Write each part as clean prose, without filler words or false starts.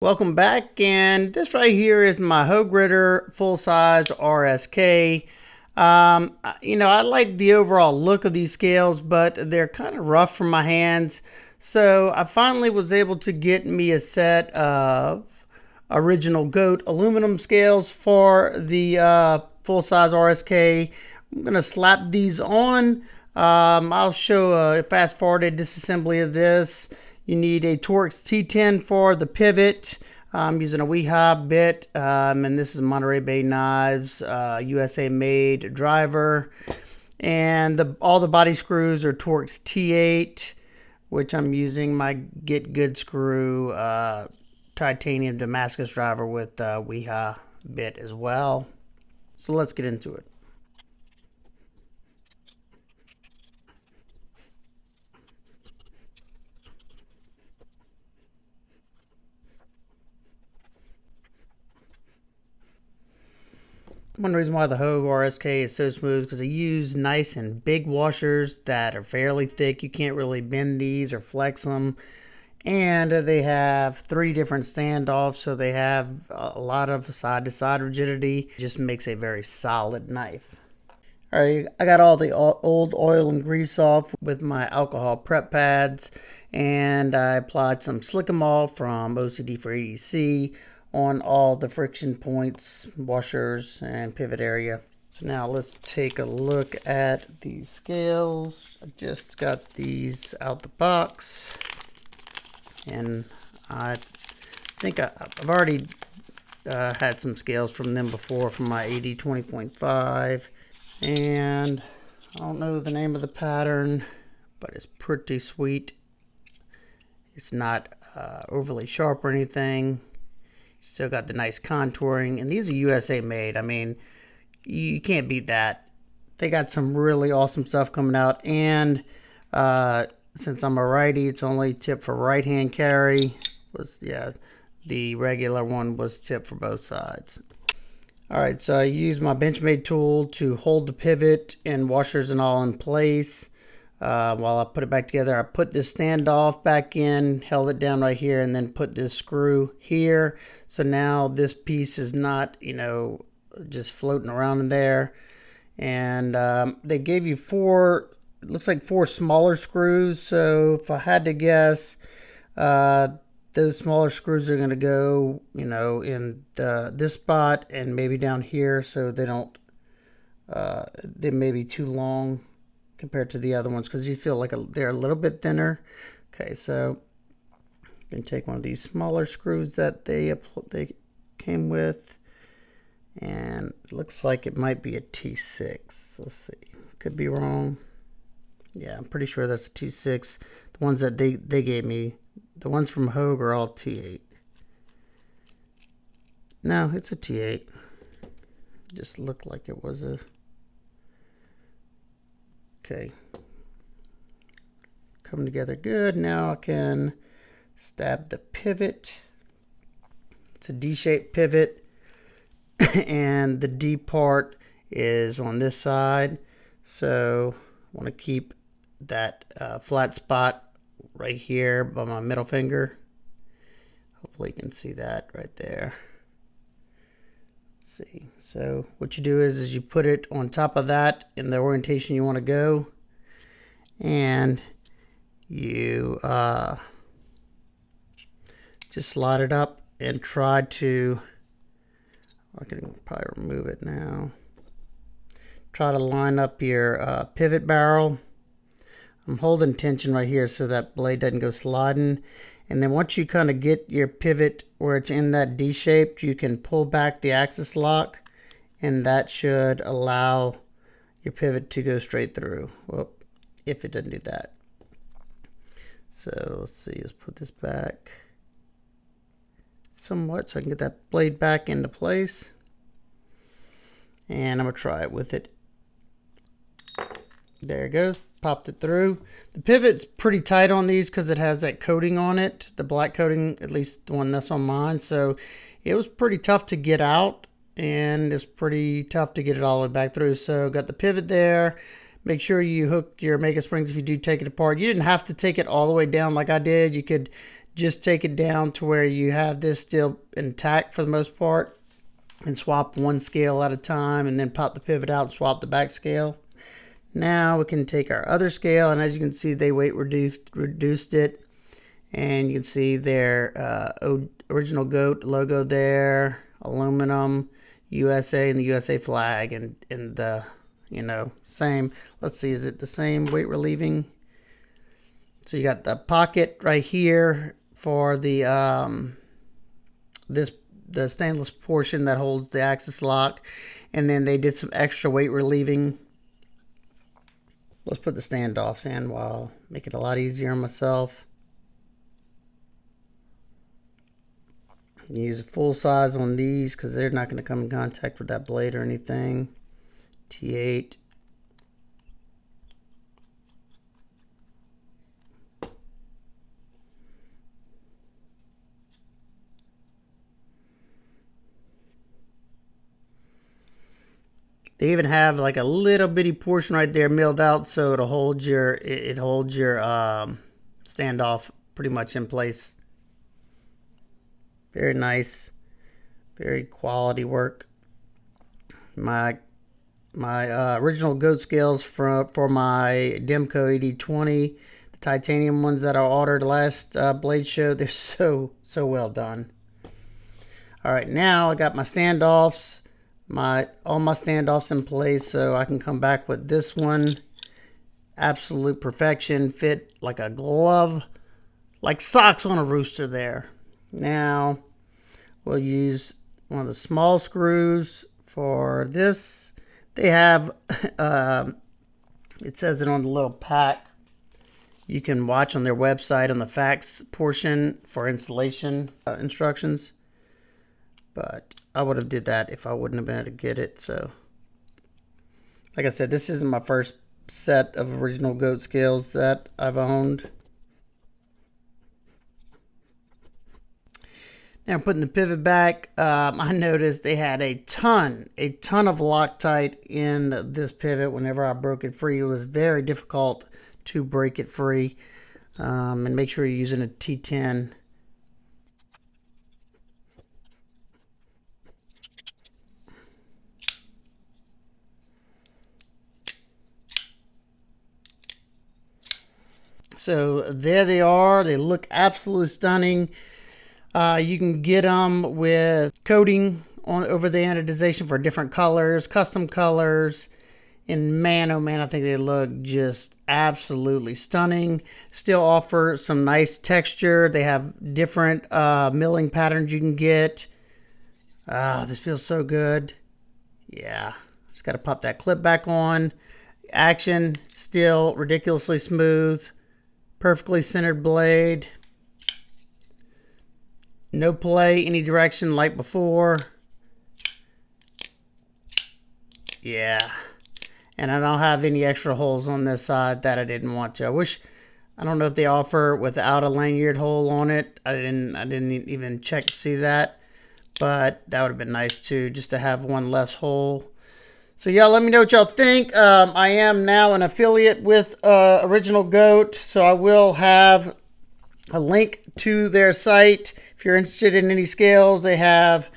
Welcome back, and this right here is my Hogue Ritter full-size RSK. I like the overall look of these scales, but they're kind of rough for my hands. So I finally was able to get me a set of original GOAT aluminum scales for the full-size RSK. I'm going to slap these on. I'll show a fast-forwarded disassembly of this. You need a Torx T10 for the pivot. I'm using a WeHa bit, and this is Monterey Bay Knives, USA made driver. And all the body screws are Torx T8, which I'm using my Get Good screw titanium Damascus driver with WeHa bit as well. So let's get into it. One reason why the Hogue RSK is so smooth is because I use nice and big washers that are fairly thick. You can't really bend these or flex them. And they have 3 different standoffs, so they have a lot of side-to-side rigidity. It just makes a very solid knife. Alright, I got all the old oil and grease off with my alcohol prep pads, and I applied some Slick-O-Mall from OCD for EDC on all the friction points, washers, and pivot area. So now let's take a look at these scales. I just got these out the box, and I think I've already had some scales from them before from my AD 20.5, and I don't know the name of the pattern, but it's pretty sweet. It's not overly sharp or anything. Still got the nice contouring, and these are USA made. I mean, you can't beat that. They got some really awesome stuff coming out, and since I'm a righty, it's only tipped for right hand carry. The regular one was tipped for both sides. Alright, so I used my Benchmade tool to hold the pivot and washers and all in place. While I put it back together, I put this standoff back in, held it down right here, and then put this screw here. So now this piece is not, just floating around in there. And they gave you 4, it looks like 4 smaller screws. So if I had to guess, those smaller screws are going to go, in this spot and maybe down here, so they don't, they may be too long compared to the other ones, because you feel like they're a little bit thinner. Okay, so you can take one of these smaller screws that they came with, and it looks like it might be a T6. Let's see, could be wrong. Yeah, I'm pretty sure that's a T6. The ones that they gave me, the ones from Hogue, are all T8. No, it's a T8. It just looked like it was a... Okay, come together good. Now I can stab the pivot. It's a D-shaped pivot, and the D part is on this side. So I want to keep that flat spot right here by my middle finger. Hopefully you can see that right there. See, so what you do is you put it on top of that in the orientation you want to go, and you just slide it up and try to, I can probably remove it now, try to line up your pivot barrel. I'm holding tension right here so that blade doesn't go sliding. And then once you kind of get your pivot where it's in that D shape, you can pull back the axis lock, and that should allow your pivot to go straight through. Well, if it doesn't do that. So let's see, let's put this back somewhat so I can get that blade back into place. And I'm gonna try it with it. There it goes. Popped it through. The pivot's pretty tight on these because it has that coating on it, the black coating, at least the one that's on mine. So it was pretty tough to get out, and it's pretty tough to get it all the way back through. So got the pivot there. Make sure you hook your Mega Springs if you do take it apart. You didn't have to take it all the way down like I did. You could just take it down to where you have this still intact for the most part, and swap one scale at a time, and then pop the pivot out and swap the back scale. Now we can take our other scale, and as you can see, they weight reduced it, and you can see their original goat logo there, aluminum, USA, and the USA flag, and the, you know, same. Let's see, is it the same weight relieving? So you got the pocket right here for the the stainless portion that holds the axis lock, and then they did some extra weight relieving. Let's put the standoffs in while make it a lot easier on myself. Use a full size on these because they're not going to come in contact with that blade or anything. T8. They even have like a little bitty portion right there milled out, so it'll hold your standoff pretty much in place. Very nice, very quality work. My original goat scales for my Demco 8020, the titanium ones that I ordered last blade show, they're so well done. All right, now I got my standoffs. All my standoffs in place, so I can come back with this one. Absolute perfection, fit like a glove, like socks on a rooster there. Now we'll use one of the small screws for this. They have it says it on the little pack. You can watch on their website on the facts portion for installation instructions, but I would have did that if I wouldn't have been able to get it. So like I said, this isn't my first set of original goat scales that I've owned. Now putting the pivot back, I noticed they had a ton of Loctite in this pivot. Whenever I broke it free, it was very difficult to break it free. And make sure you're using a T10. So there they are. They look absolutely stunning. You can get them with coating over the anodization for different colors, custom colors. And man, oh man, I think they look just absolutely stunning. Still offer some nice texture. They have different milling patterns you can get. This feels so good. Yeah, just got to pop that clip back on. Action, still ridiculously smooth. Perfectly centered blade. No play any direction like before. Yeah. And I don't have any extra holes on this side that I didn't want to. I don't know if they offer without a lanyard hole on it. I didn't even check to see that. But that would have been nice too, just to have one less hole. So yeah, let me know what y'all think. I am now an affiliate with Original Goat, so I will have a link to their site. If you're interested in any scales, they have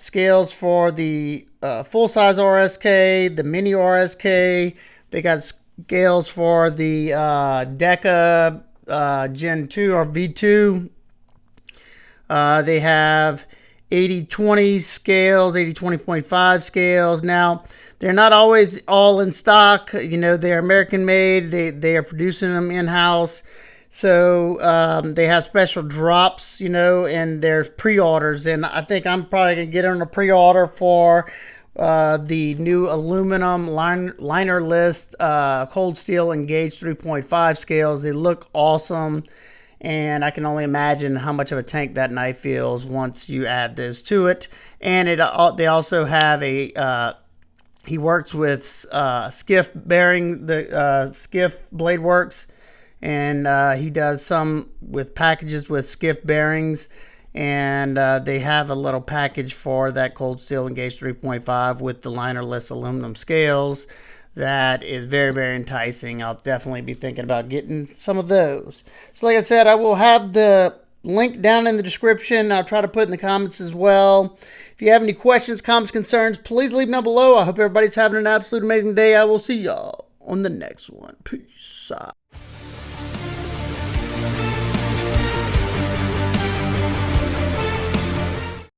scales for the full-size RSK, the mini RSK. They got scales for the Deca Gen 2 or V2. They have 80-20 scales, 80-20.5 scales. Now, they're not always all in stock. You know, they're American made. They are producing them in-house. So they have special drops, you know, and there's pre-orders. And I think I'm probably going to get on a pre-order for the new aluminum liner list cold steel engaged 3.5 scales. They look awesome. And I can only imagine how much of a tank that knife feels once you add those to it. And they also have a, he works with Skiff Bearing, the Skiff Blade Works. And he does some with packages with Skiff bearings. And they have a little package for that cold steel engaged 3.5 with the linerless aluminum scales. that is very, very enticing. I'll definitely be thinking about getting some of those. So like I said, I will have the link down in the description. I'll try to put it in the comments as well. If you have any questions, comments, concerns, please leave them down below. I hope everybody's having an absolute amazing day. I will see y'all on the next one. Peace out.